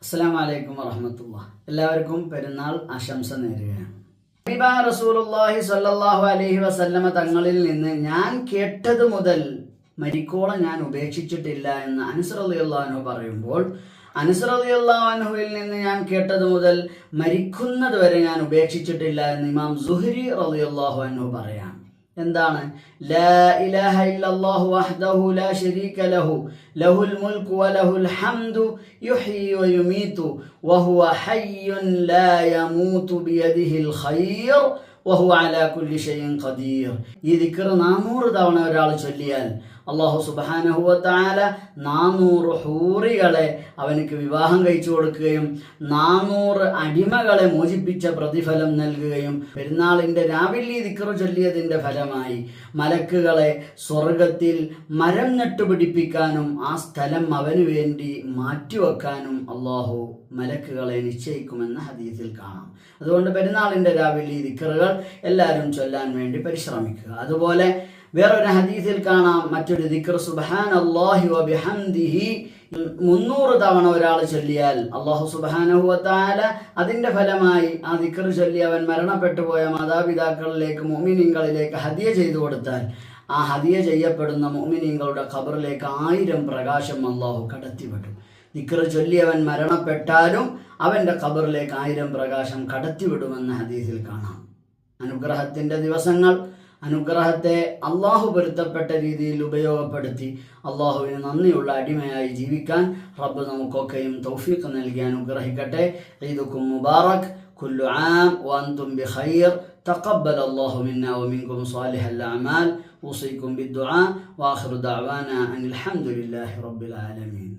അസ്സലാമു അലൈക്കും വറഹ്മത്തുള്ളാഹി. എല്ലാവർക്കും പെരുന്നാൾ ആശംസ നേരുകയാണ്. ഹബീബ റസൂലുള്ളാഹി സ്വല്ലല്ലാഹു അലൈഹി വസല്ലമ തങ്ങളിൽ നിന്ന് ഞാൻ കേട്ടത് മുതൽ മരിക്കോളം ഞാൻ ഉപേക്ഷിച്ചിട്ടില്ല എന്ന് അനസ് റളിയല്ലാഹു അൻഹു പറയുമ്പോൾ, അനസ് റളിയല്ലാഹു അൻഹുവിൽ നിന്ന് ഞാൻ കേട്ടത് മുതൽ മരിക്കുന്നത് വരെ ഞാൻ ഉപേക്ഷിച്ചിട്ടില്ല എന്ന് ഇമാം സുഹരി റളിയല്ലാഹു അൻഹു പറയാം. എന്താണ്? ലാ ഇലാഹ ഇല്ലല്ലാഹു വഹ്ദഹു ലാ ശരീക ലഹു ലഹുൽ മുൽക്കു വലഹുൽ ഹംദു യുഹ്യി വയുമീതു വഹുവ ഹയ്യുൻ ലാ യമൂതു ബിയദിഹിൽ ഖൈർ വഹുവ അലാ കുല്ലി ഷൈഇൻ ഖദീർ. ഈ ദിക്ർ 400 തവണ ഒരാൾ ചൊല്ലിയാൽ അല്ലാഹു സുബ്ഹാനഹു വ തആല 400 ഹൂറികളെ അവനക്ക് വിവാഹം കഴിച്ചു കൊടുക്കുകയും 400 അടിമകളെ മോചിപ്പിച്ച പ്രതിഫലം നൽകുകയും പെരുന്നാളിന്റെ രാവിലെ ദിക്ർ ചൊല്ലിയതിന്റെ ഫലമായി മലക്കുകളെ സ്വർഗത്തിൽ മരം നട്ടുപിടിപ്പിക്കാനും ആ സ്ഥലം അവന് വേണ്ടി മാറ്റിവെക്കാനും അല്ലാഹു മലക്കുകളെ നിശ്ചയിക്കുമെന്ന ഹദീസിൽ കാണാം. അതുകൊണ്ട് പെരുന്നാളിന്റെ രാവിലെ ദിക്റുകൾ എല്ലാവരും ചൊല്ലാൻ വേണ്ടി പരിശ്രമിക്കുക. അതുപോലെ വേറൊരു ഹദീസിൽ കാണാം മറ്റൊരു ദിക്ർ, സുബ്ഹാനല്ലാഹി വബിഹംദിഹി 300 തവണ ഒരാൾ ചൊല്ലിയാൽ അല്ലാഹു സുബ്ഹാനഹു വ തആല അതിന്റെ ഫലമായി ആ ദിക്ർ ചൊല്ലി അവൻ മരണപ്പെട്ടു പോയ മാതാപിതാക്കളിലേക്ക് മുഅ്മിനീങ്ങളിലേക്ക് ഹദിയ ചെയ്തു കൊടുത്താൽ ആ ഹദിയ ചെയ്യപ്പെടുന്ന മുഅ്മിനീങ്ങളുടെ ഖബറിലേക്ക് 1000 പ്രകാശം അല്ലാഹു കടത്തിവിടും. ദിക്ർ ചൊല്ലി അവൻ മരണപ്പെട്ടാലും അവന്റെ ഖബറിലേക്ക് 1000 പ്രകാശം കടത്തിവിടുമെന്ന് ഹദീസിൽ കാണാം. അനുഗ്രഹത്തിന്റെ ദിവസങ്ങൾ, അനുഗ്രഹത്തെ അള്ളാഹു പൊരുത്തപ്പെട്ട രീതിയിൽ ഉപയോഗപ്പെടുത്തി അള്ളാഹുവിന് നന്ദിയുള്ള അടിമയായി ജീവിക്കാൻ റബ്ബ് നമുക്കൊക്കെയും തൗഫീഖ് നൽകി അനുഗ്രഹിക്കട്ടെ. ഈദുക്കും മുബാറക്, കുല്ലു ആം വഅൻതും ബിഖൈർ, തഖബ്ബലല്ലാഹു മിന്നാ വമിൻകും സാലിഹൽ അഅമാൽ, ഉസീകും ബിദ്ദുആ വആഖിറു ദഅവാനാ അനിൽ ഹംദുലില്ലാഹി റബ്ബിൽ ആലമീൻ.